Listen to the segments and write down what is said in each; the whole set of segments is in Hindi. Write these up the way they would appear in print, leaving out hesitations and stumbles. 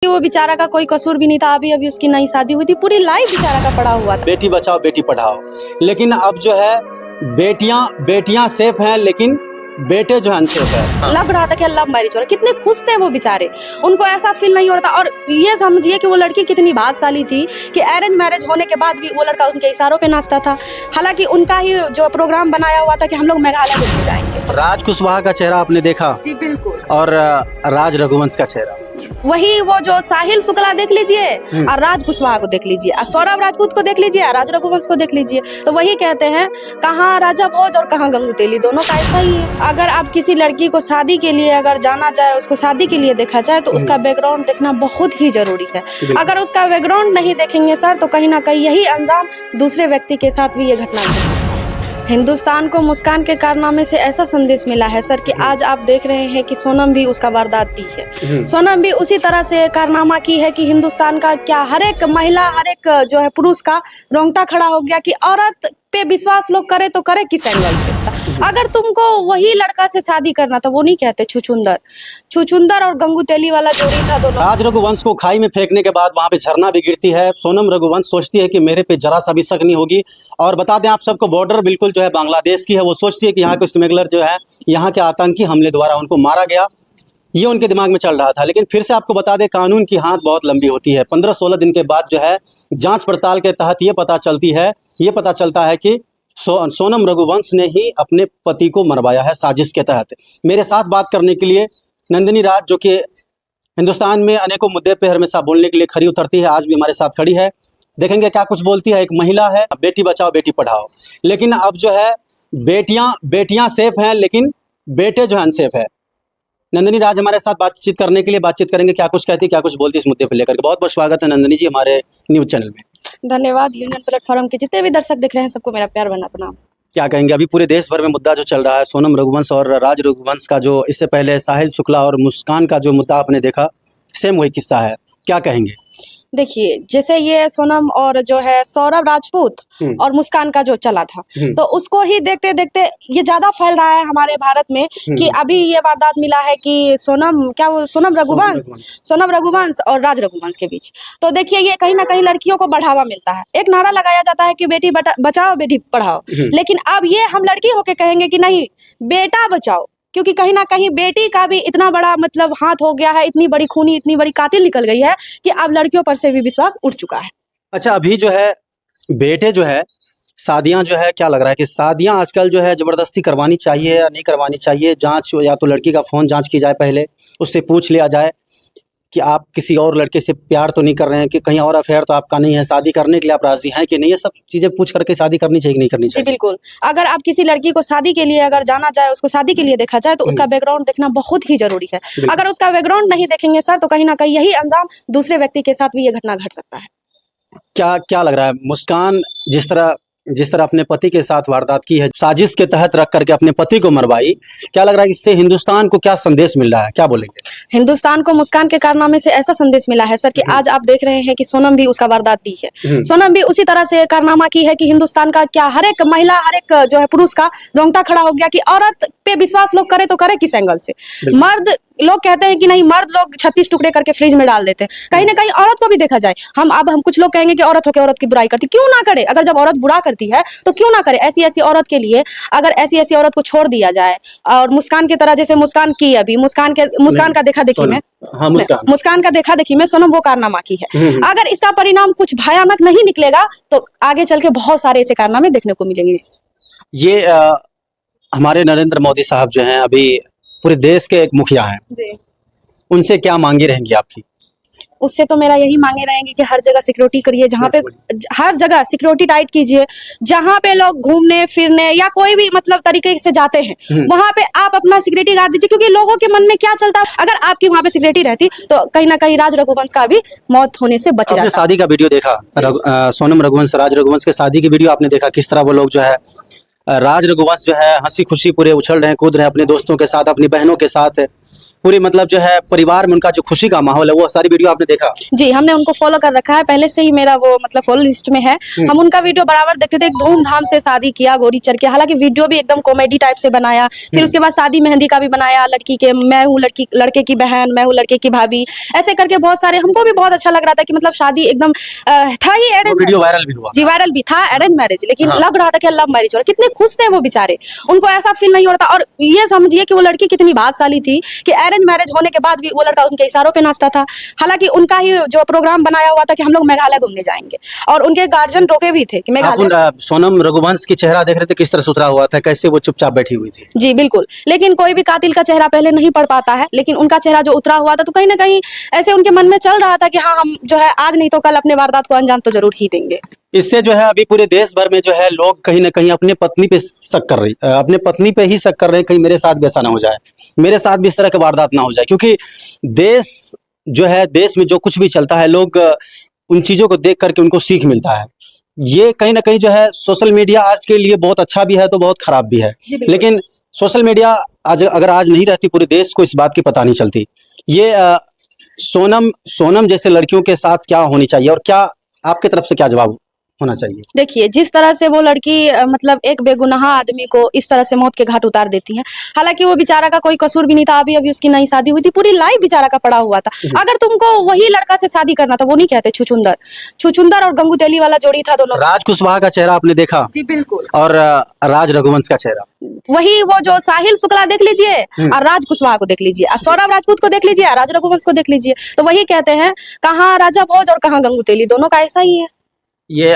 वो बेचारा का कोई कसूर भी नहीं था। अभी अभी उसकी नई शादी हुई थी, पूरी लाइफ बेचारा का पड़ा हुआ था। बेटी बचाओ बेटी पढ़ाओ, लेकिन अब जो है बेटियां सेफ हैं, लेकिन बेटे जो है अनसेफ है। लग रहा था कि लव मैरिज हो रहा, कितने खुश थे वो बेचारे, उनको ऐसा फील नहीं हो रहा था। और ये समझिए कि वो लड़की कितनी भाग्यशाली थी कि अरेंज मैरिज होने के बाद भी वो लड़का उनके इशारों पे नाचता था। हालांकि उनका ही जो प्रोग्राम बनाया हुआ था कि हम लोग मेघालय घूमने जाएंगे। राज कुशवाहा का चेहरा आपने देखा? जी बिल्कुल। और राज रघुवंश का चेहरा, वही वो जो साहिल शुक्ला देख लीजिए और राज कुशवाहा को देख लीजिए, और सौरभ राजपूत को देख लीजिए और राज रघुवंश को देख लीजिए, तो वही कहते हैं कहाँ राजा भोज और कहाँ गंगू तेली, दोनों का ऐसा ही है। अगर आप किसी लड़की को शादी के लिए अगर जाना जाए, उसको शादी के लिए देखा जाए, तो उसका बैकग्राउंड देखना बहुत ही जरूरी है। अगर उसका बैकग्राउंड नहीं देखेंगे सर, तो कहीं ना कहीं यही अंजाम दूसरे व्यक्ति के साथ भी ये घटना घट सकती है। हिंदुस्तान को मुस्कान के कारनामे से ऐसा संदेश मिला है सर कि आज आप देख रहे हैं कि सोनम भी उसका वारदात दी है। सोनम भी उसी तरह से कारनामा की है कि हिंदुस्तान का क्या हर एक महिला, हर एक जो है पुरुष का रोंगटा खड़ा हो गया कि औरत पे विश्वास लोग करे तो करे किस एंगल से। अगर तुमको वही लड़का से शादी करना था, वो नहीं कहते छुछुंदर और गंगू तेली वाला जोड़ी था दोनों। राज रघुवंश को खाई में फेंकने के बाद वहां पे झरना भी गिरती है। सोनम रघुवंश सोचती है कि मेरे पे जरा सा भी शक नहीं होगी। और बता दें आप सबको, बॉर्डर बिल्कुल जो है बांग्लादेश की है। वो सोचती है कि यहाँ के स्मगलर जो है, यहाँ के आतंकी हमले द्वारा उनको मारा गया, ये उनके दिमाग में चल रहा था। लेकिन फिर से आपको बता दें, कानून की हाथ बहुत लंबी होती है। 15-16 दिन के बाद जो है जांच पड़ताल के तहत ये पता चलता है कि सोनम रघुवंश ने ही अपने पति को मरवाया है साजिश के तहत। मेरे साथ बात करने के लिए नंदिनी राज, जो कि हिंदुस्तान में अनेकों मुद्दे पे हमेशा बोलने के लिए खड़ी उतरती है, आज भी हमारे साथ खड़ी है। देखेंगे क्या कुछ बोलती है। एक महिला है, बेटी बचाओ बेटी पढ़ाओ, लेकिन अब जो है बेटियां सेफ हैं, लेकिन बेटे जो है अनसेफ है। नंदिनी राज हमारे साथ बातचीत करने के लिए बातचीत करेंगे, क्या कुछ कहती, क्या कुछ बोलती इस मुद्दे पर लेकर के। बहुत बहुत स्वागत है नंदिनी जी हमारे न्यूज चैनल में। धन्यवाद। यूनियन प्लेटफॉर्म के जितने भी दर्शक देख रहे हैं, सबको मेरा प्यार भरा प्रणाम। क्या कहेंगे, अभी पूरे देश भर में मुद्दा जो चल रहा है सोनम रघुवंश और राज रघुवंश का, जो इससे पहले साहिल शुक्ला और मुस्कान का जो मुद्दा आपने देखा, सेम वही किस्सा है, क्या कहेंगे? देखिए, जैसे ये सोनम और जो है सौरभ राजपूत और मुस्कान का जो चला था, तो उसको ही देखते देखते ये ज्यादा फैल रहा है हमारे भारत में कि अभी ये वारदात मिला है कि सोनम रघुवंश और राज रघुवंश के बीच। तो देखिए, ये कहीं ना कहीं लड़कियों को बढ़ावा मिलता है। एक नारा लगाया जाता है कि बेटी बचाओ बेटी पढ़ाओ, लेकिन अब ये हम लड़की होके कहेंगे कि नहीं, बेटा बचाओ, क्योंकि कहीं ना कहीं बेटी का भी इतना बड़ा मतलब हाथ हो गया है, इतनी बड़ी खूनी, इतनी बड़ी कातिल निकल गई है कि अब लड़कियों पर से भी विश्वास उठ चुका है। अच्छा, अभी जो है बेटे जो है, शादियां जो है, क्या लग रहा है कि शादियां आजकल जो है जबरदस्ती करवानी चाहिए या नहीं करवानी चाहिए? जांच, या तो लड़की का फोन जांच की जाए, पहले उससे पूछ लिया जाए कि आप किसी और लड़के से प्यार तो नहीं कर रहे हैं, कि कहीं और अफेयर तो आपका नहीं है, शादी करने के लिए आप राजी हैं कि नहीं, ये सब चीजें पूछ करके शादी करनी चाहिए कि नहीं करनी चाहिए? जी बिल्कुल। अगर आप किसी लड़की को शादी के लिए अगर जाना जाए, उसको शादी के लिए देखा जाए, तो उसका बैकग्राउंड देखना बहुत ही जरूरी है। अगर उसका बैकग्राउंड नहीं देखेंगे सर, तो कहीं ना कहीं यही अंजाम दूसरे व्यक्ति के साथ भी ये घटना घट सकता है। क्या लग रहा है, मुस्कान जिस तरह अपने पति के साथ वारदात की है, साजिश के तहत रख करके अपने पति को मरवाई, क्या लग रहा है इससे हिंदुस्तान को क्या संदेश मिल रहा है, क्या बोलेंगे? हिंदुस्तान को मुस्कान के कारनामे से ऐसा संदेश मिला है सर कि आज आप देख रहे हैं कि सोनम भी उसका वारदात दी है। सोनम भी उसी तरह से कारनामा की है कि हिंदुस्तान का क्या हर एक महिला, हर एक जो है पुरुष का रोंगटा खड़ा हो गया कि औरत पे विश्वास लोग करे तो करे किस एंगल से। मर्द लोग कहते हैं कि नहीं, मर्द लोग 36 टुकड़े करके फ्रिज में डाल देते हैं। कहीं ना कहीं औरत को भी देखा जाए। हम कुछ लोग कहेंगे कि औरत होकर औरत की बुराई करती, क्यों ना करे? अगर जब औरत बुरा करती है तो क्यों ना करे? ऐसी औरत के लिए अगर ऐसी औरत को छोड़ दिया जाए, और मुस्कान की तरह, जैसे मुस्कान की, अभी मुस्कान का देखा देखी में, मुस्कान का देखा देखी में सोनम वो कारनामा की है। अगर इसका परिणाम कुछ भयानक नहीं निकलेगा, तो आगे चल के बहुत सारे ऐसे कारनामे देखने को मिलेंगे। ये हमारे नरेंद्र मोदी साहब जो हैं, अभी पूरे देश के एक मुखिया हैं, उनसे क्या मांगे रहेंगी आपकी? उससे तो मेरा यही मांगे रहेंगे कि हर जगह सिक्योरिटी करिए, जहाँ पे हर जगह सिक्योरिटी टाइट कीजिए। जहाँ पे लोग घूमने फिरने या कोई भी मतलब तरीके से जाते हैं, वहाँ पे आप अपना सिक्योरिटी गार्ड दीजिए, क्योंकि लोगों के मन में क्या चलता है, अगर आपकी वहाँ पे सिक्योरिटी रहती तो कहीं ना कहीं राज रघुवंश का भी मौत होने से बच जाता। शादी का वीडियो देखा, सोनम रघुवंश राज रघुवंश के शादी की वीडियो आपने देखा, किस तरह वो लोग जो है, राज रघुवंश जो है हंसी खुशी पूरे उछल रहे हैं, कूद रहे हैं अपने दोस्तों के साथ, अपनी बहनों के साथ, पूरी मतलब जो है परिवार में उनका जो खुशी का माहौल है वो सारी वीडियो आपने देखा? जी, हमने उनको फॉलो कर रखा है, पहले से ही मेरा वो मतलब फॉलो लिस्ट में है। हम उनका वीडियो बराबर देखते थे, धूमधाम से शादी किया घोड़ी चढ़ के, हालांकि वीडियो भी एकदम कॉमेडी टाइप से बनाया। फिर उसके बाद शादी मेहंदी का भी बनाया, लड़की के मैं हूँ लड़के की बहन, मैं हूँ लड़के की भाभी, ऐसे करके बहुत सारे। हमको भी बहुत अच्छा लग रहा था कि मतलब शादी एकदम था ही अरेंज, वीडियो वायरल भी हुआ। जी वायरल भी था, अरेंज मैरिज, लेकिन लग रहा था कि लव मैरिज हो रहा। कितने खुश थे वो बेचारे, उनको ऐसा फील नहीं हो रहा था। और ये समझिए कि वो लड़की कितनी भाग्यशाली थी कि अरेंज मैरिज होने के बाद भी वो लड़का उनके इशारों पे नाचता था। हालांकि उनका ही जो प्रोग्राम बनाया हुआ था कि हम लोग मेघालय घूमने जाएंगे, और उनके गार्जियन रोके भी थे कि मेघालय। आप सोनम रघुवंश की चेहरा देख रहे थे, किस तरह सुथरा हुआ था, कैसे वो चुपचाप बैठी हुई थी? जी बिल्कुल, लेकिन कोई भी कातिल का चेहरा पहले नहीं पड़ पाता है, लेकिन उनका चेहरा जो उतरा हुआ था तो कहीं ना कहीं ऐसे उनके मन में चल रहा था कि हाँ, हम जो है आज नहीं तो कल अपने वारदात को अंजाम तो जरूर ही देंगे। इससे जो है अभी पूरे देश भर में जो है लोग कहीं ना कहीं अपने पत्नी पे शक कर रही, अपने पत्नी पे ही शक कर रहे हैं, कहीं मेरे साथ भी ऐसा ना हो जाए, मेरे साथ भी इस तरह की वारदात ना हो जाए। क्योंकि देश जो है, देश में जो कुछ भी चलता है, लोग उन चीजों को देख करके उनको सीख मिलता है। ये कहीं ना कहीं जो है सोशल मीडिया आज के लिए बहुत अच्छा भी है तो बहुत खराब भी है। लेकिन सोशल मीडिया आज अगर आज नहीं रहती, पूरे देश को इस बात की पता नहीं चलती। ये सोनम जैसे लड़कियों के साथ क्या होनी चाहिए, और क्या आपके तरफ से क्या जवाब होना चाहिए? देखिए, जिस तरह से वो लड़की मतलब एक बेगुनाह आदमी को इस तरह से मौत के घाट उतार देती है, हालांकि वो बेचारा का कोई कसूर भी नहीं था, अभी अभी उसकी नई शादी हुई थी, पूरी लाइफ बेचारा का पड़ा हुआ था। अगर तुमको वही लड़का से शादी करना था, वो नहीं कहते छुछुंदर और गंगू तेली वाला जोड़ी था दोनों। राज कुशवाहा का चेहरा आपने देखा? जी बिल्कुल। और राज रघुवंश का चेहरा, वही वो जो साहिल शुक्ला देख लीजिए और राज कुशवाहा को देख लीजिए, और सौरभ राजपूत को देख लीजिए, और राज रघुवंश को देख लीजिए, तो वही कहते हैं कहाँ राजा भोज और कहाँ गंगू तेली, दोनों का ऐसा ही है। ये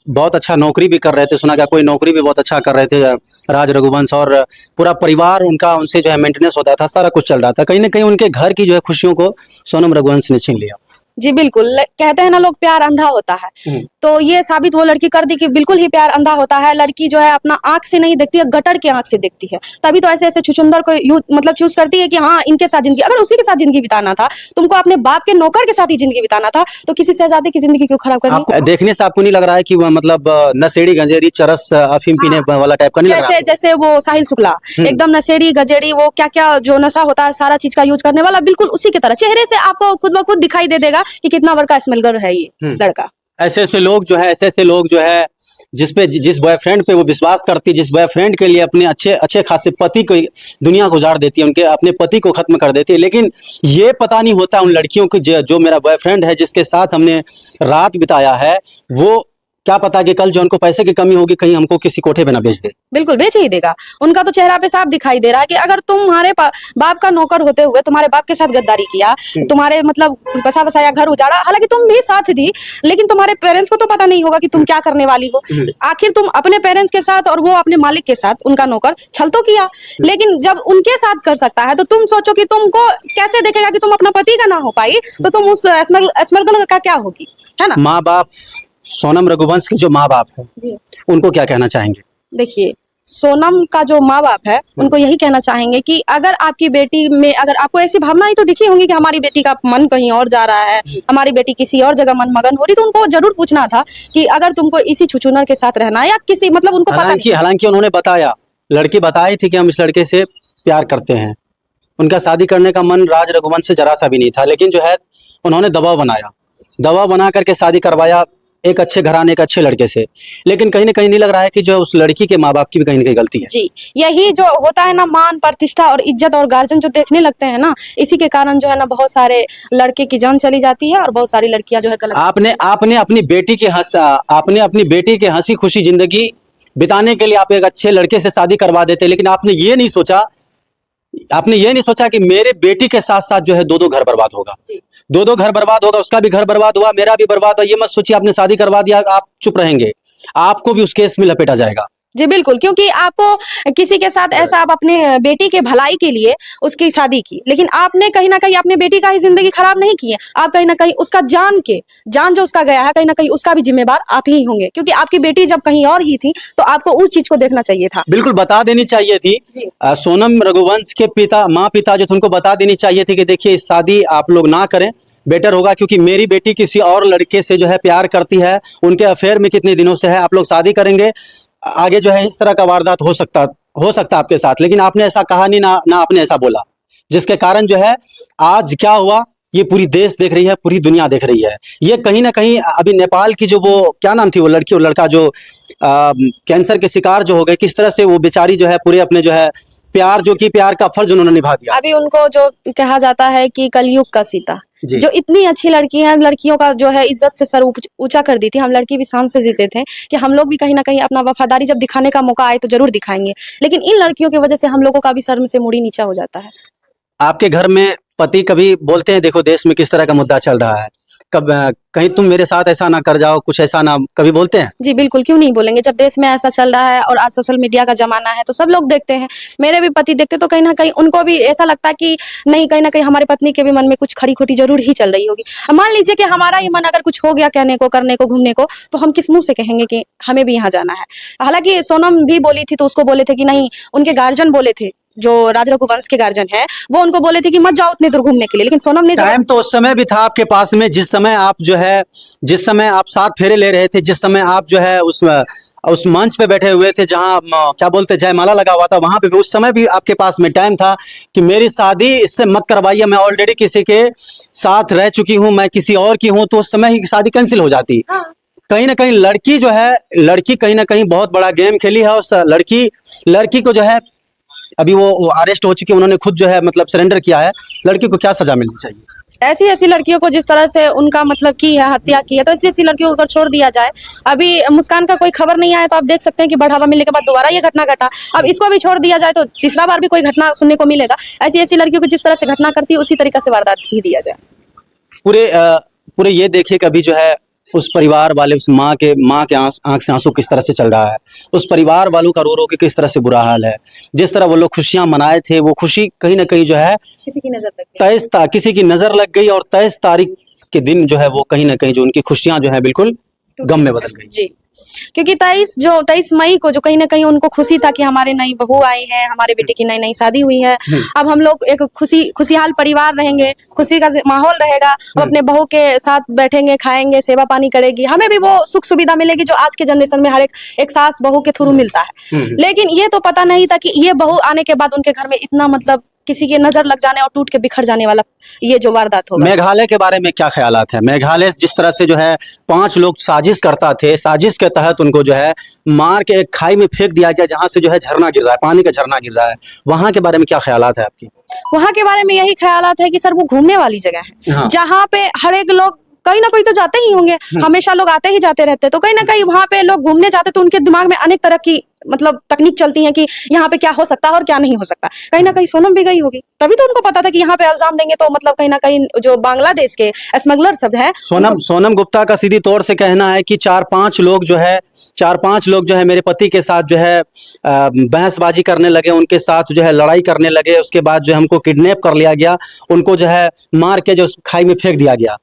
बहुत अच्छा नौकरी भी कर रहे थे, सुना गया कोई नौकरी भी बहुत अच्छा कर रहे थे राज रघुवंश, और पूरा परिवार उनका उनसे जो है मेंटेनेंस होता था, सारा कुछ चल रहा था। कहीं ना कहीं उनके घर की जो है खुशियों को सोनम रघुवंश ने छीन लिया। जी बिल्कुल, कहते हैं ना लोग प्यार अंधा होता है, तो ये साबित वो लड़की कर दी कि बिल्कुल ही प्यार अंधा होता है। लड़की जो है अपना आंख से नहीं देखती है, गटर की आंख से देखती है, तभी तो ऐसे ऐसे छुछुंदर को मतलब चूज करती है कि हाँ इनके साथ जिंदगी। अगर उसी के साथ जिंदगी बिताना था, तुमको अपने बाप के नौकर के साथ ही जिंदगी बिताना था, तो किसी शहजादे की जिंदगी क्यों खराब करनी? देखने से आपको नहीं लग रहा है कि वो मतलब नशेड़ी गंजेड़ी चरस अफीम पीने वाला टाइप का नहीं लग रहा? जैसे वो साहिल शुक्ला एकदम नशेड़ी गजेड़ी, वो क्या क्या जो नशा होता है सारा चीज का यूज करने वाला, बिल्कुल उसी की तरह चेहरे से आपको खुद ब खुद दिखाई दे देगा कि कितना बड़का स्मेलगर है ये लड़का। ऐसे ऐसे लोग जो है जिस बॉयफ्रेंड पे वो विश्वास करती है, जिस बॉयफ्रेंड के लिए अपने अच्छे खासे पति को दुनिया को उजाड़ देती है, उनके अपने पति को खत्म कर देती है। लेकिन ये पता नहीं होता उन लड़कियों को जो मेरा बॉयफ्रेंड है, जिसके साथ हमने रात बिताया है, वो क्या पता कि कल जो उनको पैसे की कमी होगी, कहीं हमको किसी कोठे पे ना बेच दे। बिल्कुल बेच ही देगा। उनका तो चेहरा पे साफ दिखाई दे रहा है कि अगर तुम्हारे बाप का नौकर होते हुए तुम्हारे बाप के साथ गद्दारी किया, तुम्हारे मतलब बसा बसाया घर उजाड़ा, हालांकि तुम भी साथ दी, लेकिन तुम्हारे पेरेंट्स को तो पता नहीं होगा कि तुम क्या करने वाली हो। आखिर तुम अपने पेरेंट्स के साथ और वो अपने मालिक के साथ, उनका नौकर, छल तो किया, लेकिन जब उनके साथ कर सकता है तो तुम सोचो कि तुमको कैसे देखेगा कि तुम अपना पति का ना हो पाई, तो तुम उस स्मगलर का क्या होगी, है ना? माँ बाप, सोनम रघुवंश के जो माँ बाप है, उनको क्या कहना चाहेंगे? देखिए, सोनम का जो माँ बाप है उनको यही कहना चाहेंगे कि अगर आपकी बेटी में, अगर आपको ऐसी भावनाएं तो दिखी होंगी कि हमारी बेटी का मन कहीं और जा रहा है, हमारी बेटी किसी और जगह मनमगन हो रही, तो उनको जरूर पूछना था कि अगर तुमको इसी छुछुनर के साथ रहना है या किसी, मतलब उनको पता नहीं। हालांकि उन्होंने बताया, लड़की बताई थी कि हम इस लड़के से प्यार करते हैं, उनका शादी करने का मन राज रघुवंश से जरा सा भी नहीं था, लेकिन जो है उन्होंने दबाव बना करके शादी करवाया एक अच्छे घराने, एक अच्छे लड़के से। लेकिन कहीं ना कहीं नहीं लग रहा है कि जो उस लड़की के माँ बाप की भी कहीं ना कहीं गलती है। जी, यही जो होता है ना, मान प्रतिष्ठा और इज्जत और गार्जियन जो देखने लगते हैं ना, इसी के कारण जो है ना बहुत सारे लड़के की जान चली जाती है और बहुत सारी लड़कियां जो है गलत। आपने अपनी बेटी की हंसी खुशी जिंदगी बिताने के लिए आप एक अच्छे लड़के से शादी करवा देते, लेकिन आपने ये नहीं सोचा कि मेरे बेटी के साथ साथ जो है दो घर बर्बाद होगा, दो घर बर्बाद होगा, उसका भी घर बर्बाद हुआ, मेरा भी बर्बाद हुआ। ये मत सोचिए आपने शादी करवा दिया आप चुप रहेंगे, आपको भी उस केस में लपेटा जाएगा। जी बिल्कुल, क्योंकि आपको किसी के साथ ऐसा, आप अपने बेटी के भलाई के लिए उसकी शादी की, लेकिन आपने कहीं ना कहीं अपने बेटी का ही जिंदगी खराब नहीं की है, आप कहीं ना कहीं उसका जान जो उसका गया है, कहीं ना कहीं उसका भी जिम्मेदार आप ही होंगे, क्योंकि आपकी बेटी जब कहीं और ही थी तो आपको उस चीज को देखना चाहिए था। बिल्कुल बता देनी चाहिए थी। सोनम रघुवंश के माँ पिता जो थे उनको बता देनी चाहिए थी कि देखिए इस शादी आप लोग ना करें, बेटर होगा, क्योंकि मेरी बेटी किसी और लड़के से जो है प्यार करती है, उनके अफेयर में कितने दिनों से है, आप लोग शादी करेंगे, आगे जो है इस तरह का वारदात हो सकता आपके साथ। लेकिन आपने ऐसा कहा नहीं, ना आपने ऐसा बोला, जिसके कारण जो है आज क्या हुआ, ये पूरी देश देख रही है, पूरी दुनिया देख रही है। ये कहीं ना कहीं अभी नेपाल की जो वो क्या नाम थी वो लड़की और लड़का जो कैंसर के शिकार जो हो गए, किस तरह से वो बेचारी जो है पूरे अपने जो है प्यार का फर्ज उन्होंने निभा दिया। अभी उनको जो कहा जाता है कि कलयुग का सीता, जी। जो इतनी अच्छी लड़की हैं, लड़कियों का जो है इज्जत से सर ऊंचा कर दी थी। हम लड़की भी शान से जीते थे कि हम लोग भी कहीं ना कहीं अपना वफादारी जब दिखाने का मौका आए तो जरूर दिखाएंगे, लेकिन इन लड़कियों की वजह से हम लोगों का भी सर से मुड़ी नीचा हो जाता है। आपके घर में पति कभी बोलते हैं देखो देश में किस तरह का मुद्दा चल रहा है, कब कहीं तुम मेरे साथ ऐसा ना कर जाओ, कुछ ऐसा ना, कभी बोलते हैं? जी बिल्कुल, क्यों नहीं बोलेंगे। जब देश में ऐसा चल रहा है और आज सोशल मीडिया का जमाना है तो सब लोग देखते हैं, मेरे भी पति देखते, तो कहीं ना कहीं उनको भी ऐसा लगता है कि नहीं, कहीं ना कहीं हमारी पत्नी के भी मन में कुछ खरी खोटी जरूर ही चल रही होगी। मान लीजिए कि हमारा ही मन अगर कुछ हो गया कहने को, करने को, घूमने को, तो हम किस मुंह से कहेंगे कि हमें भी यहाँ जाना है। हालांकि सोनम भी बोली थी तो उसको बोले थे कि नहीं, उनके गार्जियन बोले थे, जो राज रघुवंश के गार्जियन है वो उनको बोले थे कि मत जाओ उतने दूर घूमने के लिए, लेकिन सोनम ने टाइम तो उस समय भी था आपके पास में, जिस समय आप जो है, जिस समय आप 7 फेरे ले रहे थे, जिस समय आप जो है उस मंच पे बैठे हुए थे जहां क्या बोलते जयमाला लगा हुआ था, वहां पे भी उस समय भी आपके पास में टाइम था कि मेरी शादी इससे मत करवाइए, मैं ऑलरेडी किसी के साथ रह चुकी हूं, मैं किसी और की हूं, तो उस समय ही शादी कैंसिल हो जाती। कहीं ना कहीं लड़की जो है, लड़की कहीं ना कहीं बहुत बड़ा गेम खेली है, और लड़की को जो है अभी वो अरेस्ट हो चुकी है, उन्होंने खुद जो है मतलब सरेंडर किया है। लड़की को क्या सजा मिलनी चाहिए? ऐसी लड़कियों को जिस तरह से उनका मतलब की है, हत्या की है, तो ऐसी लड़कियों को अगर छोड़ दिया जाए। अभी मुस्कान का कोई खबर नहीं आया तो आप देख सकते हैं कि बढ़ावा मिलने के बाद दोबारा ये घटना घटा। अब इसको भी छोड़ दिया जाए तो तीसरा बार भी कोई घटना सुनने को मिलेगा। ऐसी लड़कियों को जिस तरह से घटना करती है उसी तरीके से वारदात भी दिया जाए। पूरे ये देखिए कभी जो है उस परिवार वाले, उस माँ के आंख से आंसू किस तरह से चल रहा है, उस परिवार वालों का रो के किस तरह से बुरा हाल है। जिस तरह वो लोग खुशियां मनाए थे, वो खुशी कहीं ना कहीं जो है किसी की नजर लग गई, किसी की नजर लग गई, और 23 तारीख के दिन जो है वो कहीं ना कहीं जो उनकी खुशियां जो है बिल्कुल गम में बदल गई। जी, क्योंकि 23 मई को जो कहीं ना कहीं उनको खुशी था कि हमारे नई बहू आई है, हमारे बेटे की नई शादी हुई है, अब हम लोग एक खुशहाल परिवार रहेंगे, खुशी का माहौल रहेगा, हम अपने बहू के साथ बैठेंगे, खाएंगे, सेवा पानी करेगी, हमें भी वो सुख सुविधा मिलेगी जो आज के जनरेशन में हर एक सास बहू के थ्रू मिलता है। लेकिन ये तो पता नहीं था कि ये बहू आने के बाद उनके घर में इतना मतलब किसी के नजर लग जाने और टूट के बिखर जाने वाला ये जो वारदात होगा। मेघालय के बारे में क्या ख्यालात है? मेघालय जिस तरह से जो है 5 लोग साजिश करता थे, साजिश के तहत उनको जो है मार के एक खाई में फेंक दिया गया, जहां से जो है झरना गिर रहा है, पानी का झरना गिर रहा है। वहां के बारे में क्या ख्यालात है आपकी? वहां के बारे में यही ख्यालात है कि सर वो घूमने वाली जगह है, हाँ। जहाँ पे हर एक लोग कहीं ना कहीं तो जाते ही होंगे, हमेशा लोग आते ही जाते रहते, तो कहीं ना कहीं वहां पे लोग घूमने जाते तो उनके दिमाग में अनेक तरह की मतलब तकनीक चलती है कि यहाँ पे क्या हो सकता है और क्या नहीं हो सकता। कहीं ना कहीं सोनम भी गई होगी, तभी तो उनको पता था कि यहाँ पे इल्जाम देंगे तो मतलब कहीं ना कहीं जो बांग्लादेश के स्मगलर सब है। सोनम गुप्ता का सीधी तौर से कहना है कि 4-5 लोग जो है मेरे पति के साथ जो है बहसबाजी करने लगे, उनके साथ जो है लड़ाई करने लगे, उसके बाद जो है हमको किडनैप कर लिया गया, उनको जो है मार के जो खाई में फेंक दिया गया।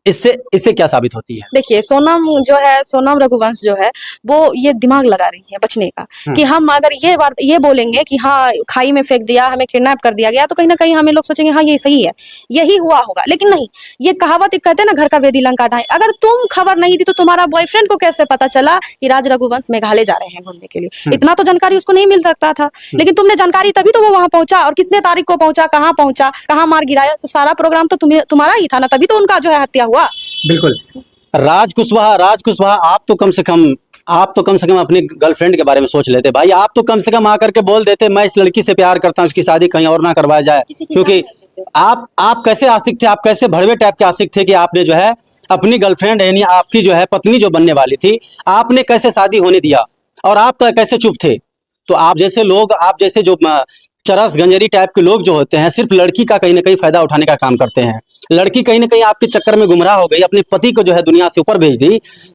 इससे क्या साबित होती है? देखिए, सोनम रघुवंश जो है वो ये दिमाग लगा रही है बचने का, कि हम अगर ये बोलेंगे कि हाँ खाई में फेंक दिया, हमें किडनैप कर दिया गया, तो कहीं ना कहीं हमें लोग सोचेंगे हाँ ये सही है, यही हुआ होगा। लेकिन नहीं, ये कहावत कहते हैं ना, घर का वेदी लंका ढाए। अगर तुम खबर नहीं दी तो तुम्हारा बॉयफ्रेंड को कैसे पता चला कि राज रघुवंश मेघालय जा रहे हैं घूमने के लिए? इतना तो जानकारी उसको नहीं मिल सकता था, लेकिन तुमने जानकारी तभी तो वो वहां पहुंचा, और कितने तारीख को पहुंचा, कहाँ मार गिराया, तो सारा प्रोग्राम तो तुम्हारा ही था ना, तभी तो उनका जो है हत्या हुआ। बिल्कुल। राज कुशवाहा, आप तो कम से कम अपनी गर्लफ्रेंड के बारे में सोच लेते भाई। आप तो कम से कम आकर के बोल देते मैं इस लड़की से प्यार करता हूँ, उसकी शादी कहीं और ना करवाया जाए। क्योंकि आप कैसे आशिक थे, आप कैसे भड़वे टाइप के आशिक थे कि आपने जो है अपनी गर्लफ्रेंड यानी आपकी जो है पत्नी जो बनने वाली थी, आपने कैसे शादी होने दिया, और आप कैसे चुप थे? तो आप जैसे जो चरस गंजेरी टाइप के लोग जो होते हैं, सिर्फ लड़की का कहीं ना कहीं फायदा उठाने का काम करते हैं। लड़की कहीं ना कहीं आपके चक्कर में गुमराह हो गई, अपने पति को जो है दुनिया से ऊपर भेज दी,